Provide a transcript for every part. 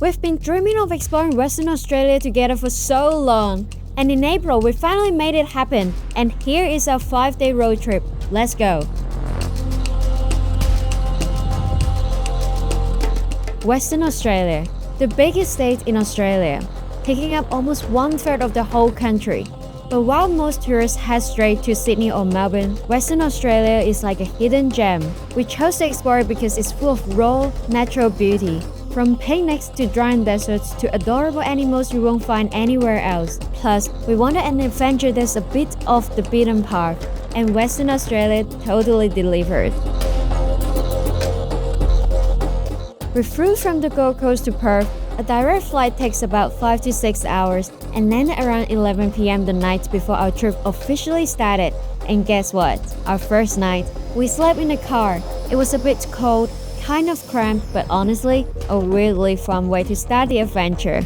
We've been dreaming of exploring Western Australia together for so long. And in April, we finally made it happen. And here is our 5-day road trip. Let's go. Western Australia, the biggest state in Australia, taking up almost 1/3 of the whole country. But while most tourists head straight to Sydney or Melbourne, Western Australia is like a hidden gem. We chose to explore it because it's full of raw, natural beauty. From picnics to dry deserts to adorable animals you won't find anywhere else. Plus, we wanted an adventure that's a bit off the beaten path, and Western Australia totally delivered. We flew from the Gold Coast to Perth. A direct flight takes about 5 to 6 hours and landed around 11 p.m. the night before our trip officially started. And guess what? Our first night, we slept in the car. It was a bit cold, kind of cramped, but honestly, a really fun way to start the adventure.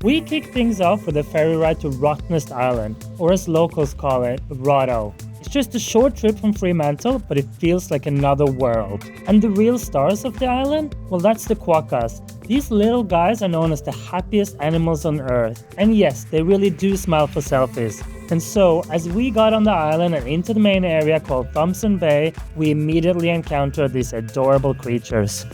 We kicked things off with a ferry ride to Rottnest Island, or as locals call it, Rotto. It's just a short trip from Fremantle, but it feels like another world. And the real stars of the island? Well, that's the quokkas. These little guys are known as the happiest animals on earth. And yes, they really do smile for selfies. And so, as we got on the island and into the main area called Thomson Bay, we immediately encountered these adorable creatures.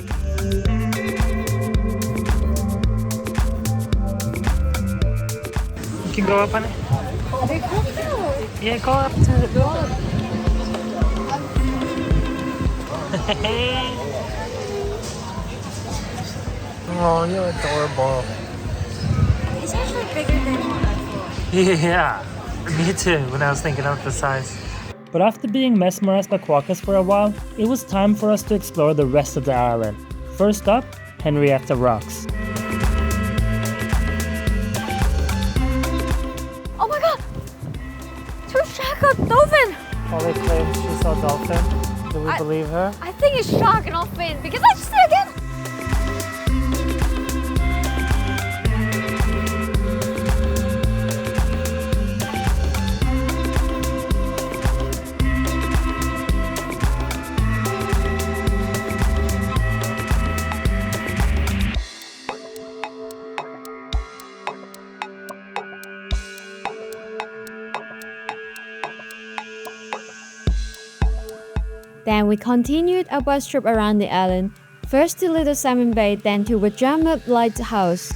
You can go up on it. Yeah, go up to the door. Oh, you're adorable. It's actually bigger than what I thought. Yeah, me too, when I was thinking of the size. But after being mesmerized by quokkas for a while, it was time for us to explore the rest of the island. First up, Henrietta Rocks. Dolphin! Polly claims she saw a dolphin. Do we believe her? I think it's shark and not fin because I just see again. Then we continued our bus trip around the island, first to Little Salmon Bay, then to Wajama Lighthouse.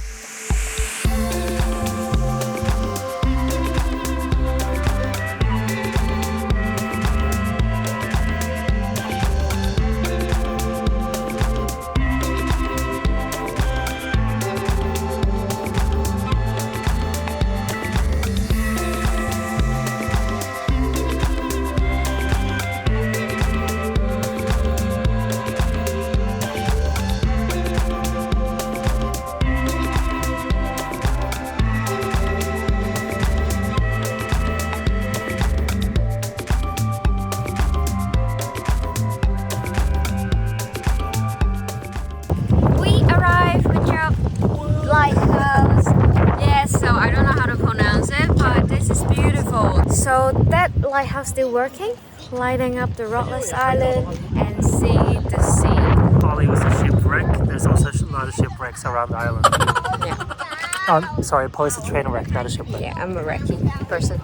So that lighthouse still working, lighting up the Rottnest Island and see the sea. Polly was a shipwreck. There's also a lot of shipwrecks around the island. Yeah. Oh, sorry, Polly's a train wreck, not a shipwreck. Yeah, I'm a wrecky person.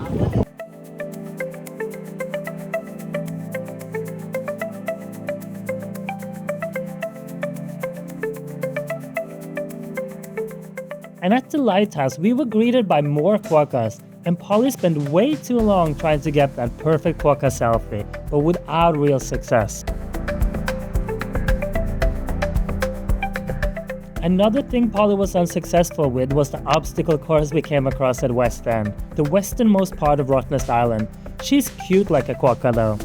And at the lighthouse, we were greeted by more quokkas, and Polly spent way too long trying to get that perfect quokka selfie, but without real success. Another thing Polly was unsuccessful with was the obstacle course we came across at West End, the westernmost part of Rottnest Island. She's cute like a quokka though.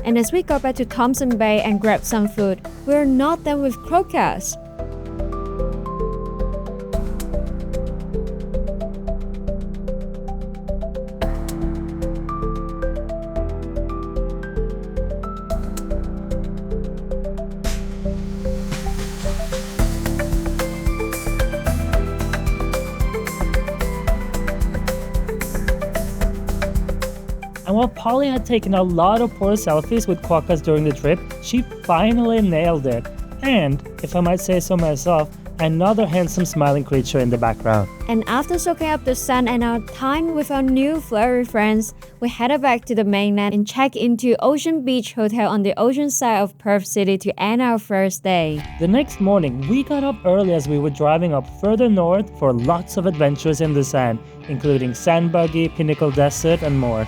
And as we got back to Thomson Bay and grabbed some food, we're not done with quokkas. while Polly had taken a lot of poor selfies with quokkas during the trip, she finally nailed it. And, if I might say so myself, another handsome smiling creature in the background. And after soaking up the sun and our time with our new flurry friends, we headed back to the mainland and checked into Ocean Beach Hotel on the ocean side of Perth City to end our first day. The next morning, we got up early as we were driving up further north for lots of adventures in the sand, including sand buggy, Pinnacles Desert, and more.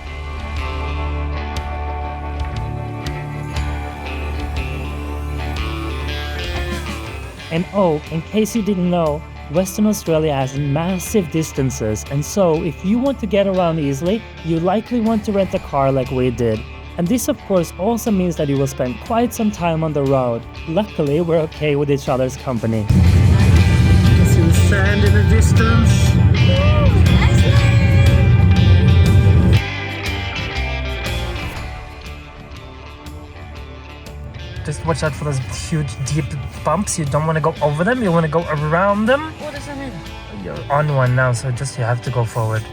And oh, in case you didn't know, Western Australia has massive distances, and so if you want to get around easily, you likely want to rent a car like we did. And this of course also means that you will spend quite some time on the road. Luckily, we're okay with each other's company. You can see the sand in the distance. Just watch out for those huge deep bumps. You don't want to go over them, you want to go around them. What does that mean? You're on one now, so just you have to go forward.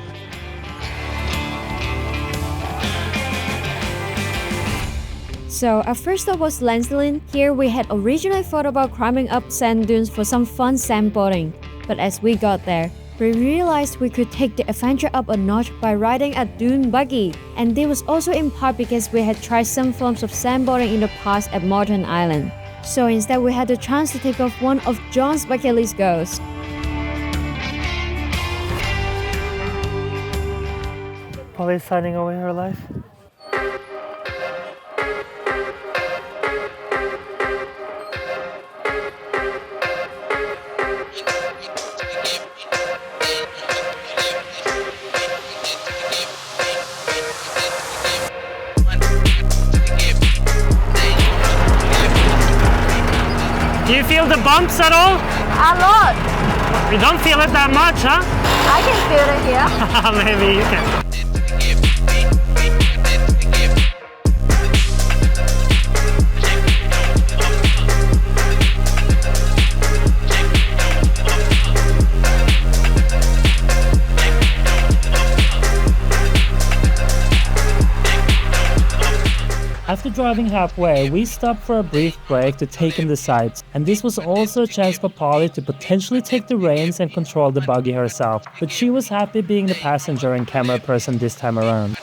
So our first stop was Lancelin. Here we had originally thought about climbing up sand dunes for some fun sandboarding. But as we got there, we realized we could take the adventure up a notch by riding a dune buggy. And this was also in part because we had tried some forms of sandboarding in the past at Rottnest Island. So instead we had the chance to take off one of John's bucket list goals. Polly's signing away her life. Do you feel the bumps at all? A lot! You don't feel it that much, huh? I can feel it here. Maybe you can. After driving halfway, we stopped for a brief break to take in the sights, and this was also a chance for Polly to potentially take the reins and control the buggy herself, but she was happy being the passenger and camera person this time around.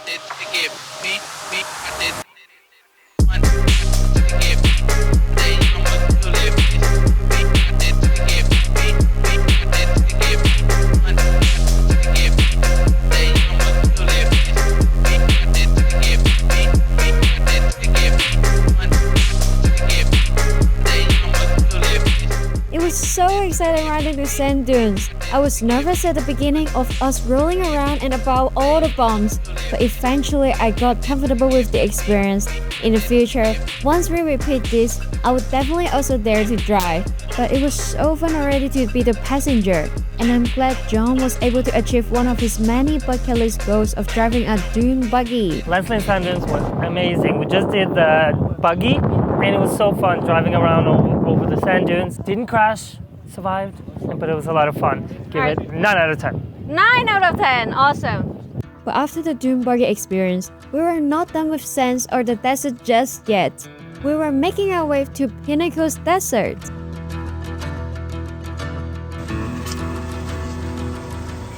So exciting riding the sand dunes. I was nervous at the beginning of us rolling around and about all the bumps, but eventually I got comfortable with the experience. In the future, once we repeat this, I would definitely also dare to drive. But it was so fun already to be the passenger, and I'm glad John was able to achieve one of his many bucket list goals of driving a dune buggy. Lancelin sand dunes was amazing. We just did the buggy, and it was so fun driving around over the sand dunes. Didn't crash. Survived, but it was a lot of fun. Give it 9 out of 10. 9 out of 10, awesome. But after the dune buggy experience, we were not done with sands or the desert just yet. We were making our way to Pinnacles Desert.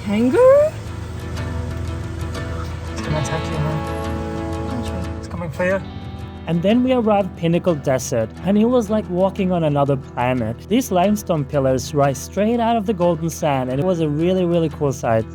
Kangaroo? It's gonna attack you, man. It's coming for you. And then we arrived Pinnacles Desert, and it was like walking on another planet. These limestone pillars rise straight out of the golden sand, and it was a really cool sight.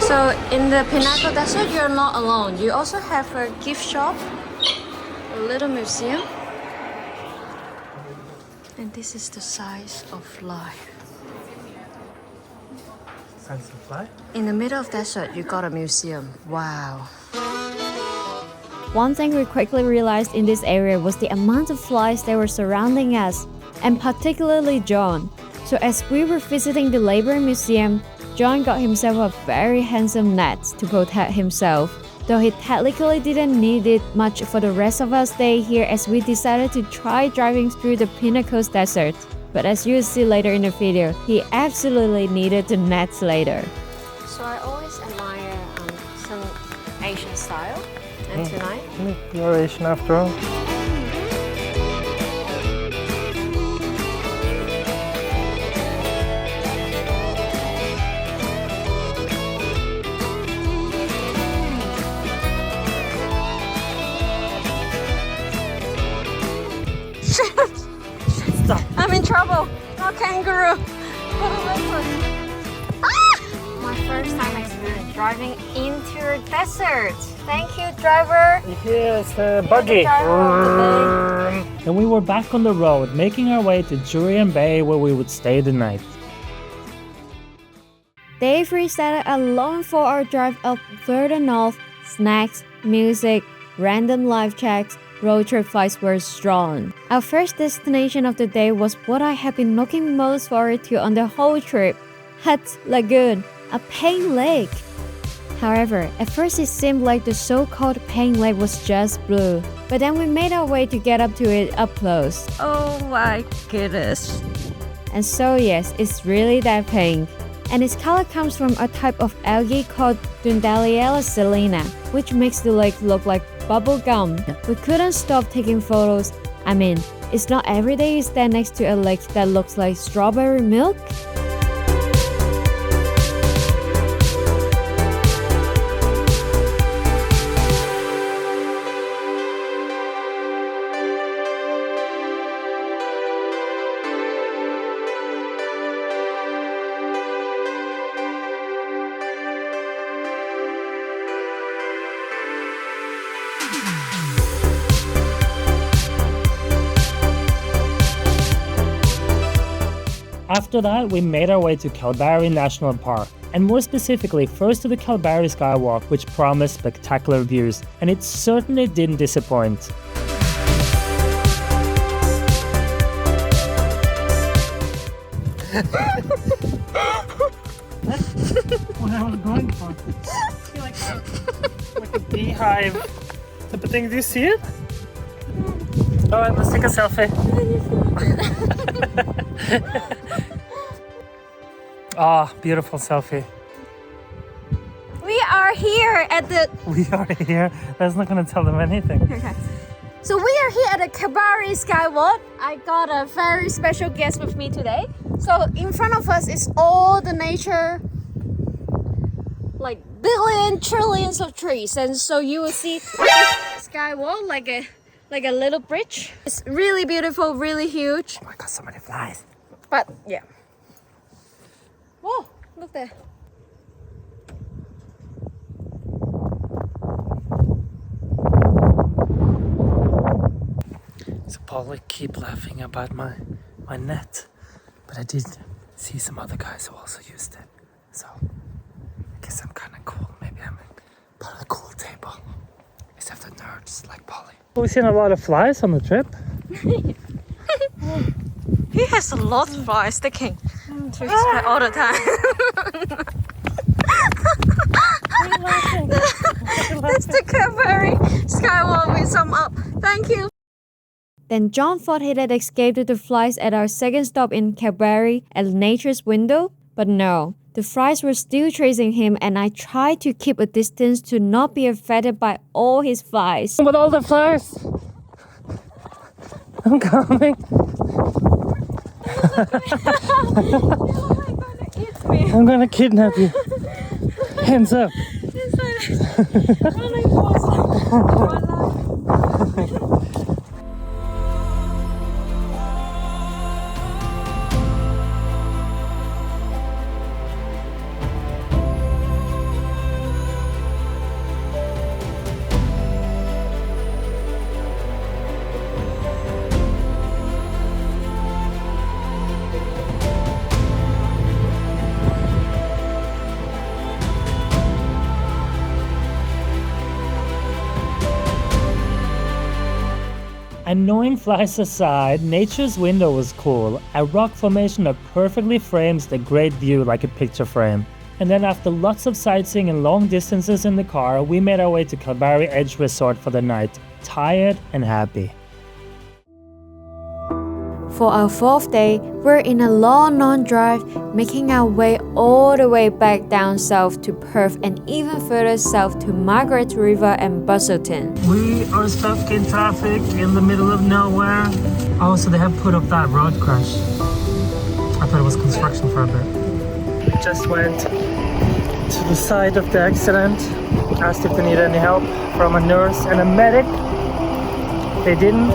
So in the Pinnacles Desert, you're not alone. You also have a gift shop, a little museum. And this is the size of life. Size of life? In the middle of desert, you got a museum. Wow. One thing we quickly realized in this area was the amount of flies that were surrounding us, and particularly John. So as we were visiting the Labor Museum, John got himself a very handsome net to protect himself, though he technically didn't need it much for the rest of our stay here as we decided to try driving through the Pinnacles Desert. But as you'll see later in the video, he absolutely needed the nets later. So I always admire some Asian style, and tonight You're Asian after all. Stop. I'm in trouble. No kangaroo. My first time experience driving into a desert. Thank you, driver. Here's the buggy. And we were back on the road, making our way to Jurien Bay where we would stay the night. Day 3 started a long 4-hour drive up further north. Snacks, music, random live checks, road trip vibes were strong. Our first destination of the day was what I have been looking most forward to on the whole trip, Hutt Lagoon, a pink lake. However, at first it seemed like the so-called pink lake was just blue, but then we made our way to get up to it up close. Oh my goodness. And so yes, it's really that pink. And its color comes from a type of algae called Dundaliella salina, which makes the lake look like bubble gum. We couldn't stop taking photos. I mean, it's not every day you stand next to a lake that looks like strawberry milk. After that, we made our way to Kalbarri National Park, and more specifically, first to the Kalbarri Skywalk, which promised spectacular views, and it certainly didn't disappoint. What I was going for. Like a beehive type of thing. Do you see it? Alright, let's take a selfie. Ah, beautiful selfie. We are here at the... We are here. That's not going to tell them anything. Okay. So we are here at the Kalbarri Skywalk. I got a very special guest with me today. So in front of us is all the nature, like trillions of trees, and so you will see skywalk like a little bridge. It's really beautiful, really huge. Oh my god, so many flies. But yeah. Whoa, look there. So Polly keep laughing about my net, but I did see some other guys who also used it. So I guess I'm kind of cool. Maybe I'm part of the cool table. Except the nerds like Polly. We've seen a lot of flies on the trip. He has a lot of flies sticking to his head all the time. That's the Kalbarri Skywalk we sum up. Thank you. Then John thought he had escaped the flies at our second stop in Kalbarri at nature's window, but no. The flies were still chasing him, and I tried to keep a distance to not be affected by all his flies. With all the flies! I'm coming! I'm gonna kidnap you. Hands up. Annoying flies aside, nature's window was cool, a rock formation that perfectly frames the great view like a picture frame. And then after lots of sightseeing and long distances in the car, we made our way to Kalbarri Edge Resort for the night, tired and happy. For our fourth day, we're in a long non-drive, making our way all the way back down south to Perth and even further south to Margaret River and Busselton. We are stuck in traffic in the middle of nowhere. Oh, so they have put up that road crash. I thought it was construction for a bit. Just went to the site of the accident, asked if they needed any help from a nurse and a medic. They didn't.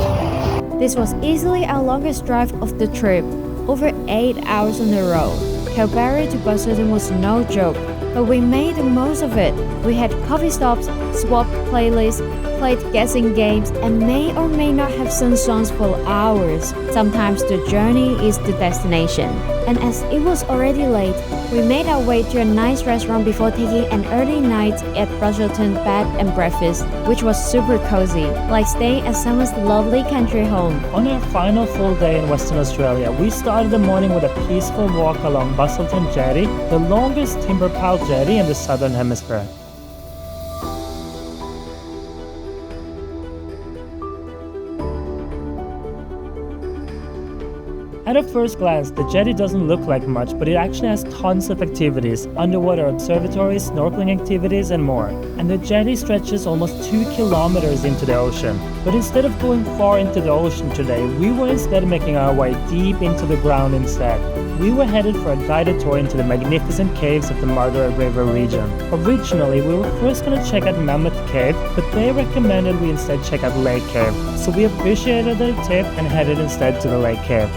This was easily our longest drive of the trip, over 8 hours on the road. Kalbarri to Busselton was no joke, but we made the most of it. We had coffee stops, swapped playlists, played guessing games, and may or may not have sung songs for hours. Sometimes the journey is the destination. And as it was already late, we made our way to a nice restaurant before taking an early night at Busselton Bed and Breakfast, which was super cozy, like staying at someone's lovely country home. On our final full day in Western Australia, we started the morning with a peaceful walk along Busselton Jetty, the longest timber-piled jetty in the southern hemisphere. At a first glance, the jetty doesn't look like much, but it actually has tons of activities, underwater observatories, snorkeling activities, and more. And the jetty stretches almost 2 kilometers into the ocean. But instead of going far into the ocean today, we were instead making our way deep into the ground instead. We were headed for a guided tour into the magnificent caves of the Margaret River region. Originally, we were first going to check out Mammoth Cave, but they recommended we instead check out Lake Cave. So we appreciated the tip and headed instead to the Lake Cave.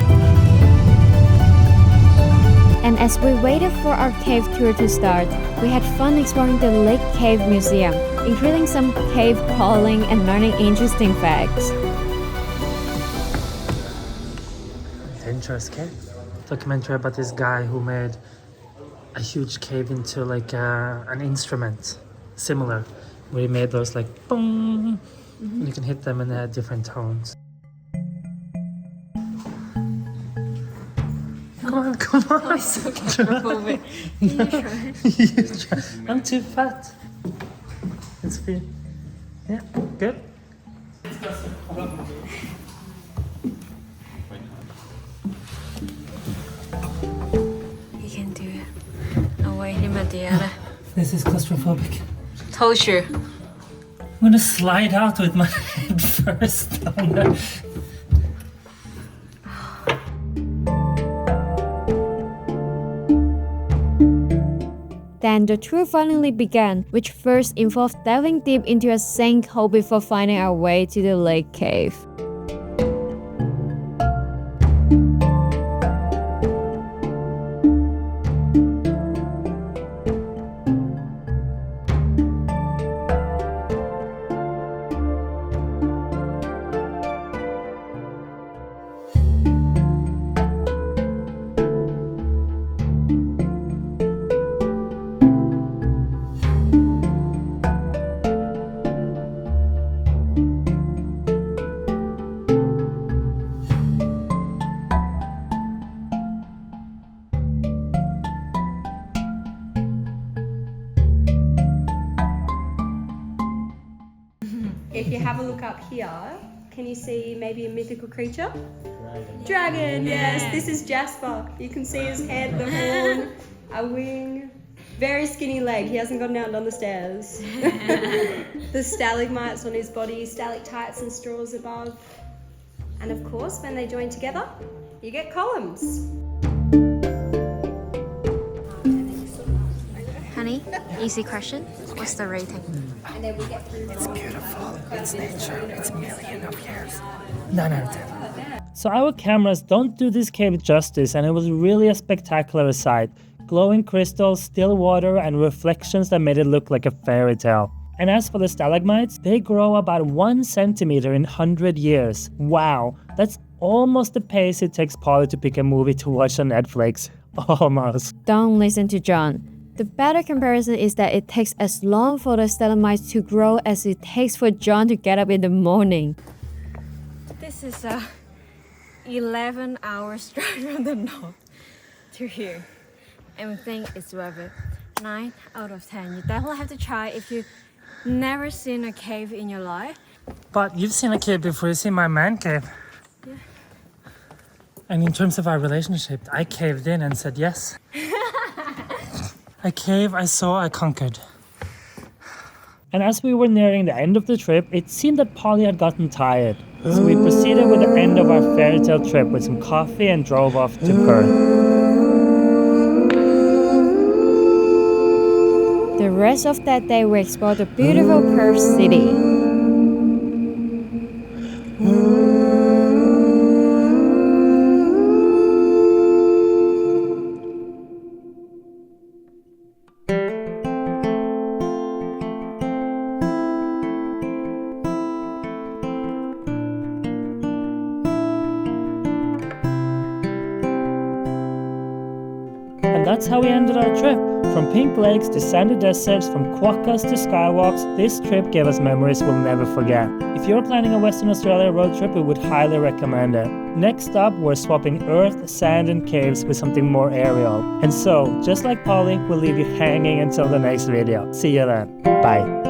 And as we waited for our cave tour to start, we had fun exploring the Lake Cave Museum, including some cave crawling and learning interesting facts. Dangerous cave. Documentary about this guy who made a huge cave into like an instrument, similar, where he made those like boom, and you can hit them and they had different tones. Come on. I'm so claustrophobic. You try. I'm too fat. It's fine. Yeah, good. You can do it. Away him at the other. This is claustrophobic. Told you. I'm gonna slide out with my head first down there. Then the tour finally began, which first involved diving deep into a sinkhole before finding our way to the lake cave. If you have a look up here, can you see maybe a mythical creature? Dragon, yes. This is Jasper. You can see his head, the horn, a wing, very skinny leg. He hasn't gotten out and done the stairs. The stalagmites on his body, stalactites and straws above. And of course, when they join together, you get columns. Honey, easy question. What's the rating? It's beautiful. It's nature. It's millions of years. 9 out of 10. So our cameras don't do this cave justice, and it was really a spectacular sight. Glowing crystals, still water, and reflections that made it look like a fairy tale. And as for the stalagmites, they grow about 1 centimeter in 100 years. Wow, that's almost the pace it takes Polly to pick a movie to watch on Netflix. Almost. Don't listen to John. The better comparison is that it takes as long for the stalagmites to grow as it takes for John to get up in the morning. This is a 11 hours drive from the north to here, and we think it's worth it. 9 out of 10. You definitely have to try if you've never seen a cave in your life. But you've seen a cave before, you've seen my man cave. Yeah. And in terms of our relationship, I caved in and said yes. A cave I saw, I conquered. And as we were nearing the end of the trip, it seemed that Polly had gotten tired. So we proceeded with the end of our fairy tale trip with some coffee and drove off to Perth. The rest of that day we explored the beautiful Perth city. And that's how we ended our trip. From pink lakes to sandy deserts, from quokkas to skywalks, this trip gave us memories we'll never forget. If you're planning a Western Australia road trip, we would highly recommend it. Next up, we're swapping earth, sand and caves with something more aerial. And so, just like Polly, we'll leave you hanging until the next video. See you then. Bye.